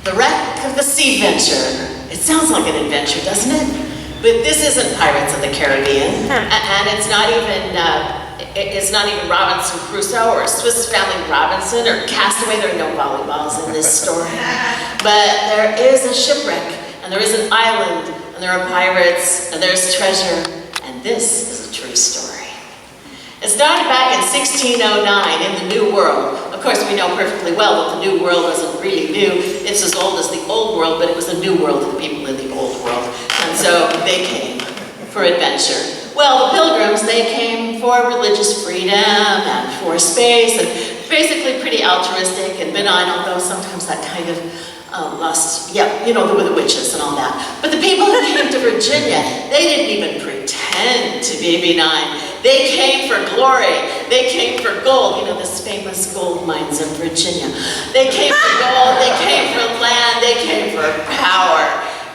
The wreck of the Sea Venture. It sounds like an adventure, doesn't it? But this isn't Pirates of the Caribbean, and it's not even Robinson Crusoe or Swiss Family Robinson or Castaway. There are no volleyballs in this story. But there is a shipwreck, and there is an island, and there are pirates, and there's treasure, and this is a true story. It started back in 1609 in the New World. Of course, we know perfectly well that the New World wasn't really new. It's as old as the Old World, but it was a new world to the people in the Old World. And so they came for adventure. Well, the Pilgrims, they came for religious freedom and for space, and basically pretty altruistic and benign, although sometimes that kind of lust, yeah, you know, there were the witches and all that. But the people who came to Virginia, they didn't even pretend to be benign. They came for glory. They came for gold. You know, this famous gold mines in Virginia. They came for gold, they came for land, they came for power.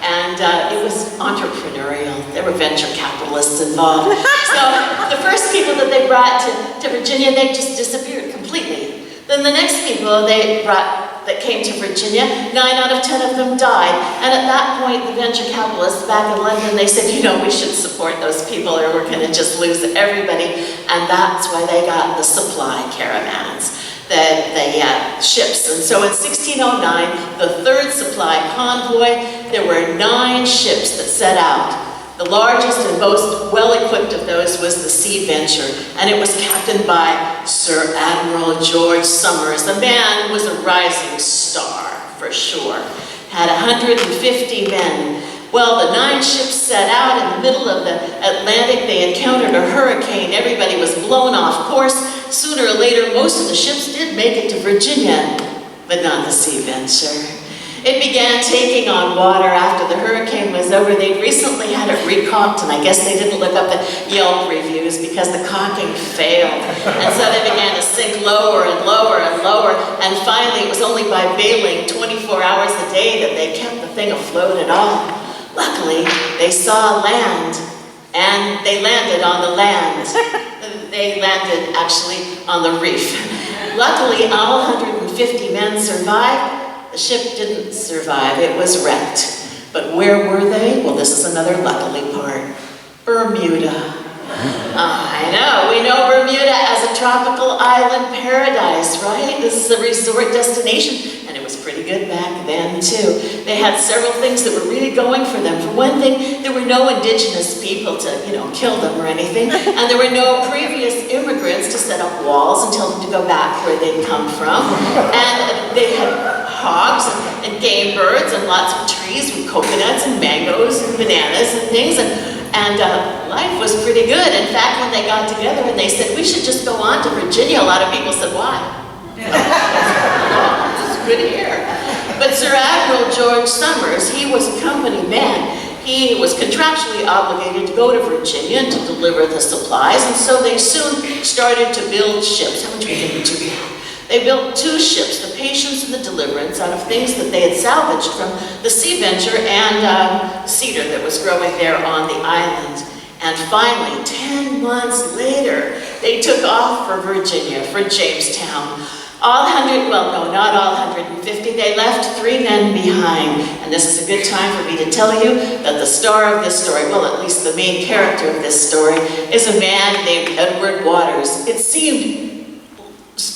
And it was entrepreneurial. There were venture capitalists involved. So the first people that they brought to Virginia, they just disappeared completely. Then the next people they brought that came to Virginia, 9 out of 10 of them died. And at that point, the venture capitalists back in London, they said, you know, we should support those people or we're going to just lose everybody. And that's why they got the supply caravans, the ships. And so in 1609, the third supply convoy, there were 9 ships that set out. The largest and most well-equipped of those was the Sea Venture, and it was captained by Sir Admiral George Somers. The man was a rising star, for sure. Had 150 men. Well, the 9 ships set out in the middle of the Atlantic. They encountered a hurricane. Everybody was blown off course. Sooner or later, most of the ships did make it to Virginia, but not the Sea Venture. It began taking on water after the hurricane was over. They'd recently had it recaulked, and I guess they didn't look up the Yelp reviews because the caulking failed. And so they began to sink lower and lower and lower, and finally it was only by bailing 24 hours a day that they kept the thing afloat at all. Luckily, they saw land, and they landed on the land. They landed actually on the reef. Luckily, all 150 men survived. The ship didn't survive, it was wrecked. But where were they? Well, this is another luckily part. Bermuda. I know, we know Bermuda as a tropical island paradise, right? This is a resort destination, and it was pretty good back then too. They had several things that were really going for them. For one thing, there were no indigenous people to, you know, kill them or anything, and there were no previous immigrants to set up walls and tell them to go back where they'd come from. And they had hogs and game birds and lots of trees with coconuts and mangoes and bananas and things, and life was pretty good. In fact, when they got together and they said, we should just go on to Virginia, a lot of people said, why? It's good here. But Sir Admiral George Somers, he was a company man. He was contractually obligated to go to Virginia to deliver the supplies, and so they soon started to build ships. How much we get into that? They built 2 ships, the Patience and the Deliverance, out of things that they had salvaged from the Sea Venture and cedar that was growing there on the island. And finally, 10 months later, they took off for Virginia, for Jamestown. All 100, well, no, not all 150, they left 3 men behind. And this is a good time for me to tell you that the star of this story, well, at least the main character of this story, is a man named Edward Waters. It seemed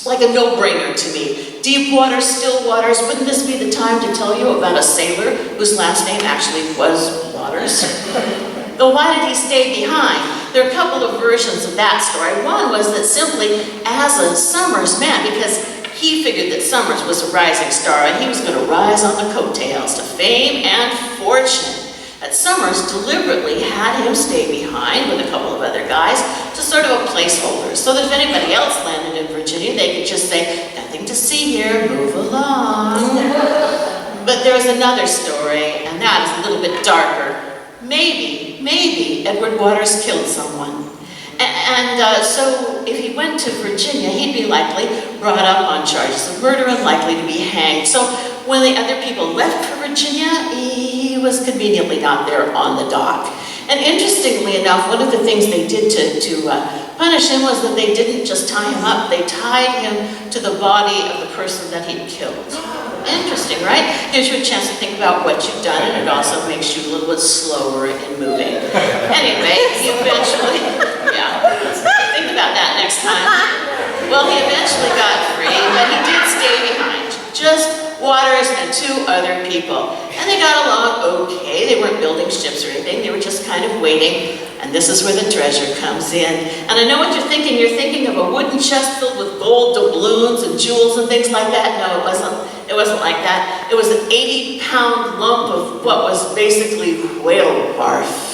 like a no-brainer to me. Deep waters, still waters, wouldn't this be the time to tell you about a sailor whose last name actually was Waters? Though why did he stay behind? There are a couple of versions of that story. One was that simply as a Somers man, because he figured that Somers was a rising star and he was going to rise on the coattails to fame and fortune. That Somers deliberately had him stay behind with a couple of other guys to sort of a placeholder, so that if anybody else landed in Virginia, they could just say, nothing to see here, move along. But there's another story, and that is a little bit darker. Maybe Edward Waters killed someone. And so if he went to Virginia, he'd be likely brought up on charges of murder and likely to be hanged. So when the other people left for Virginia, he was conveniently not there on the dock. And interestingly enough, one of the things they did to punish him was that they didn't just tie him up, they tied him to the body of the person that he'd killed. Interesting, right? Gives you a chance to think about what you've done, and it also makes you a little bit slower in moving. Anyway, he eventually, think about that next time. Well, he eventually got free, but he did stay behind. Just Waters and 2 other people. And they got along okay. They weren't building ships or anything. They were just kind of waiting. And this is where the treasure comes in. And I know what you're thinking. You're thinking of a wooden chest filled with gold doubloons and jewels and things like that. No, it wasn't. It wasn't like that. It was an 80-pound lump of what was basically whale barf.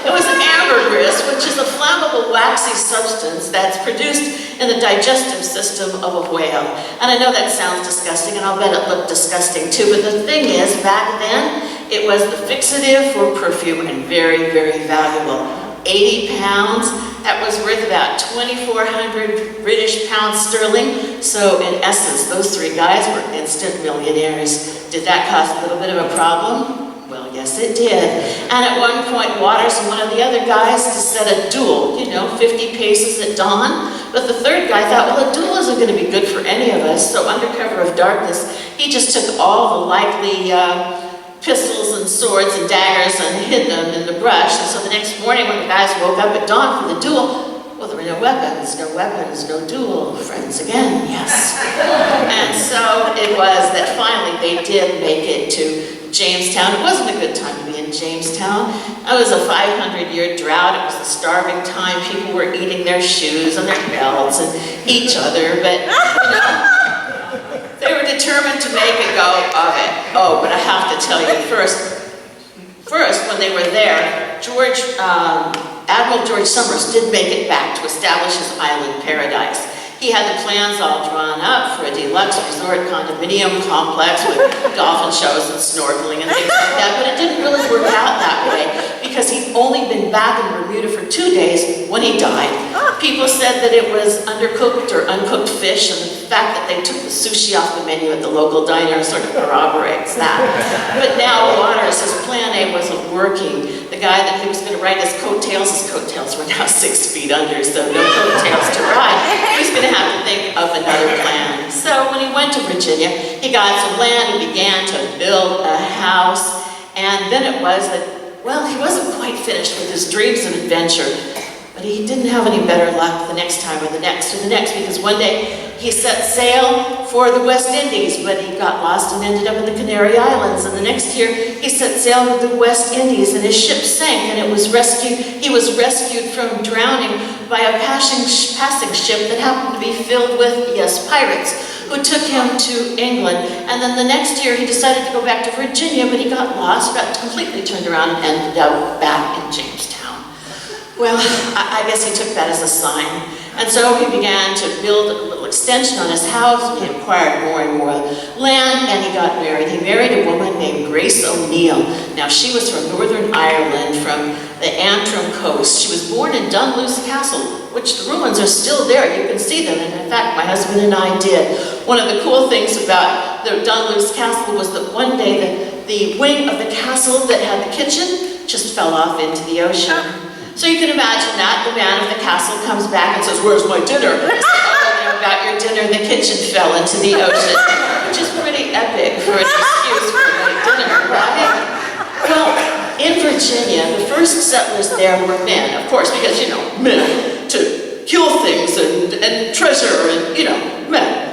It was an ambergris, which is a flammable, waxy substance that's produced in the digestive system of a whale. And I know that sounds disgusting, and I'll bet it looked disgusting too, but the thing is, back then, it was the fixative for perfume and very, very valuable. 80 pounds, that was worth about 2,400 British pounds sterling. So in essence, those 3 guys were instant millionaires. Did that cause a little bit of a problem? Well, yes, it did. And at one point, Waters and one of the other guys set a duel, 50 paces at dawn. But the 3rd guy thought, well, a duel isn't going to be good for any of us. So under cover of darkness, he just took all the likely pistols and swords and daggers and hid them in the brush. And so the next morning, when the guys woke up at dawn for the duel, well, there were no weapons, no duel, friends again, yes. And so it was that finally they did make it to Jamestown. It wasn't a good time to be in Jamestown. It was a 500-year drought. It was the starving time. People were eating their shoes and their belts and each other, but they were determined to make a go of it. Oh, but I have to tell you first, when they were there, Admiral George Somers did make it back to establish his island paradise. He had the plans all drawn up for a deluxe resort condominium complex with dolphin shows and snorkeling and things like that, but it didn't really work out that way because he'd only been back in Bermuda for 2 days when he died. People said that it was undercooked or uncooked fish, and the fact that they took the sushi off the menu at the local diner sort of corroborates that. But now Waters, his plan A wasn't working. The guy that he was going to ride his coattails were now 6 feet under, so no coattails to ride. He was going to have to think of another plan. So when he went to Virginia, he got some land and began to build a house. And then it was that, well, he wasn't quite finished with his dreams of adventure, but he didn't have any better luck the next time or the next, because one day he set sail for the West Indies, but he got lost and ended up in the Canary Islands. And the next year he set sail for the West Indies, and his ship sank, and he was rescued from drowning by a passing ship that happened to be filled with, yes, pirates, who took him to England. And then the next year he decided to go back to Virginia, but he got lost, got completely turned around, and ended up back in Jamestown. Well, I guess he took that as a sign. And so he began to build a little extension on his house, and he acquired more and more land, and he got married. He married a woman named Grace O'Neill. Now, she was from Northern Ireland, from the Antrim coast. She was born in Dunluce Castle, which the ruins are still there. You can see them, and in fact, my husband and I did. One of the cool things about the Dunluce Castle was that one day the wing of the castle that had the kitchen just fell off into the ocean. So you can imagine that. The man of the castle comes back and says, "Where's my dinner?" I said, "Oh, about your dinner, the kitchen fell into the ocean," which is pretty epic for an excuse for my dinner, right? Well, in Virginia, the first settlers there were men, of course, because, men to kill things and treasure and, men.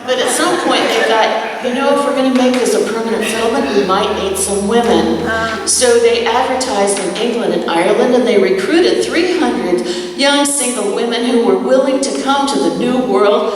But at some point they thought, if we're going to make this a permanent settlement, we might need some women. So they advertised in England and Ireland, and they recruited 300 young single women who were willing to come to the New World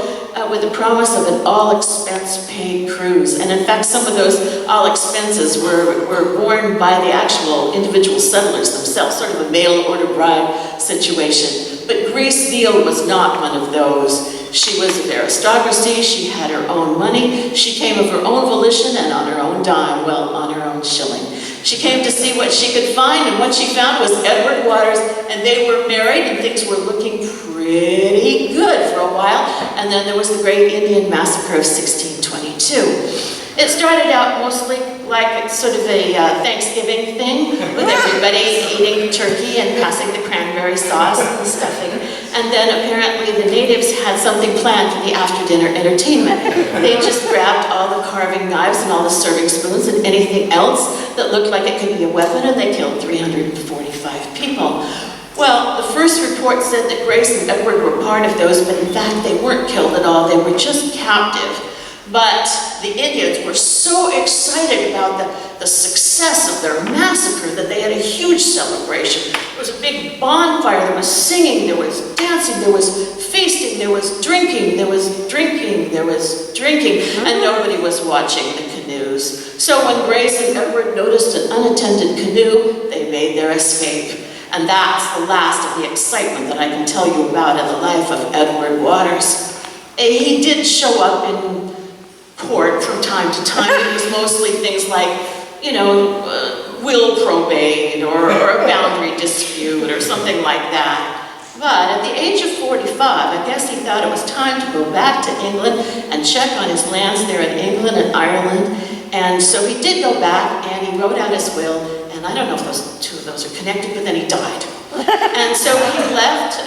with the promise of an all-expense-paid cruise. And in fact, some of those all-expenses were borne by the actual individual settlers themselves, sort of a mail-order bride situation. But Grace Neal was not one of those. She was of aristocracy, she had her own money, she came of her own volition and on her own dime, on her own shilling. She came to see what she could find, and what she found was Edward Waters, and they were married, and things were looking pretty good for a while. And then there was the Great Indian Massacre of 1622. It started out mostly like sort of a Thanksgiving thing, with everybody eating turkey and passing the cranberry sauce and the stuffing. And then apparently the natives had something planned for the after-dinner entertainment. They just grabbed all the carving knives and all the serving spoons and anything else that looked like it could be a weapon, and they killed 345 people. Well, the first report said that Grace and Edward were part of those, but in fact they weren't killed at all, they were just captive. But the Indians were so excited about the success of their massacre that they had a huge celebration. There was a big bonfire, there was singing, there was dancing, there was feasting, there was drinking, there was drinking, there was drinking, and nobody was watching the canoes. So when Grace and Edward noticed an unattended canoe, they made their escape. And that's the last of the excitement that I can tell you about in the life of Edward Waters. He did show up in court from time to time. It was mostly things like, you know, will probate or a boundary dispute or something like that. But at the age of 45, I guess he thought it was time to go back to England and check on his lands there in England and Ireland. And so he did go back and he wrote out his will. And I don't know if those two of those are connected, but then he died. And so he left,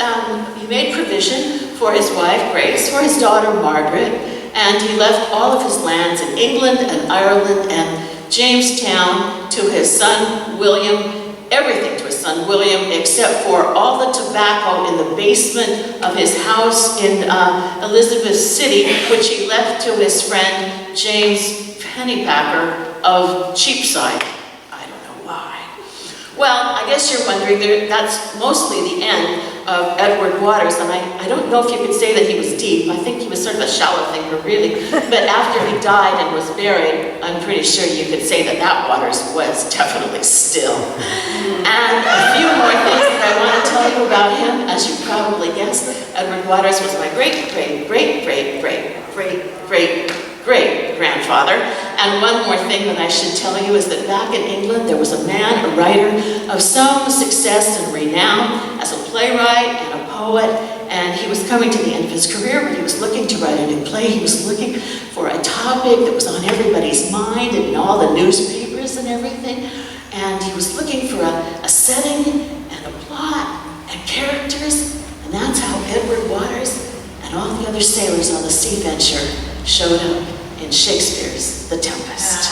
he made provision for his wife, Grace, for his daughter, Margaret, and he left all of his lands in England and Ireland and Jamestown to his son, William, everything to his son, William, except for all the tobacco in the basement of his house in Elizabeth City, which he left to his friend, James Pennypacker of Cheapside. Well, I guess you're wondering, that's mostly the end of Edward Waters, and I don't know if you could say that he was deep. I think he was sort of a shallow thinker, really. But after he died and was buried, I'm pretty sure you could say that that Waters was definitely still. And a few more things that I want to tell you about him. As you probably guessed, Edward Waters was my great-great-great-great-great-great-grandfather. And one more thing that I should tell you is that back in England, there was a man, a writer of some success and renown as a playwright and a poet, and he was coming to the end of his career, but he was looking to write a new play. He was looking for a topic that was on everybody's mind and in all the newspapers and everything, and he was looking for a setting and a plot and characters, and that's how Edward Waters and all the other sailors on the Sea Venture showed up in Shakespeare's The Tempest.